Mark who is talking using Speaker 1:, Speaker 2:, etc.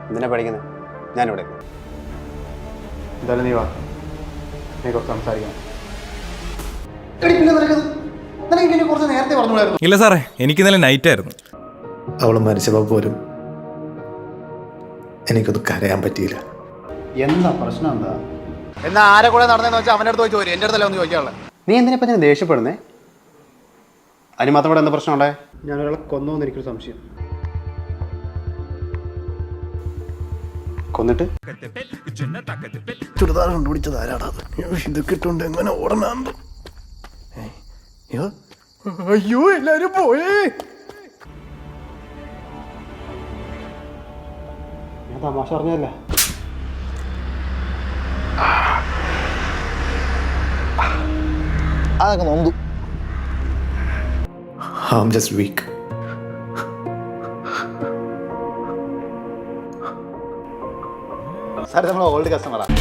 Speaker 1: എന്തിനാ പഠിക്കുന്നത്? ഞാനിവിടെ.
Speaker 2: എന്തായാലും നീ വാ, നീ കുറച്ച് സംസാരിക്കണം. കുറച്ച് നേരത്തെ പറഞ്ഞായിരുന്നു.
Speaker 3: ഇല്ല സാറേ, എനിക്ക് ഇന്നലെ നൈറ്റ് ആയിരുന്നു.
Speaker 4: അവൾ മരിച്ചപ്പോൾ പോലും എനിക്കത് കരയാൻ പറ്റിയില്ല.
Speaker 2: എന്താ പ്രശ്നം? എന്താ
Speaker 1: എന്നാ ആരെ കൂടെ നടന്നതെന്ന് വെച്ചാൽ അവൻ്റെ അടുത്ത് ചോദിച്ചു, എൻ്റെ അടുത്തല്ല ഒന്ന് ചോദിക്കാനുള്ളത്. നീ എന്തിനാ ഞാൻ ദേഷ്യപ്പെടുന്നേ? അതിന് മാത്രം കൂടെ എന്താ പ്രശ്നമുണ്ടേ?
Speaker 2: ഞാൻ ഒരാളെ കൊന്നോന്ന് എനിക്കൊരു സംശയം.
Speaker 1: കൊന്നിട്ട്
Speaker 4: ചുരിദാർ കണ്ടുപിടിച്ചത് ആരാടാ? ഇതൊക്കെ ഇട്ടുണ്ട് എങ്ങനെ ഓടണോ? അയ്യോ എല്ലാരും പോയേ.
Speaker 2: ഞാൻ തമാശ പറഞ്ഞതല്ല.
Speaker 4: അതൊക്കെ നൊന്തു. I'm just weak.
Speaker 1: സാർ നമ്മൾ ഓൾഡ് കസ്റ്റമറാണ്.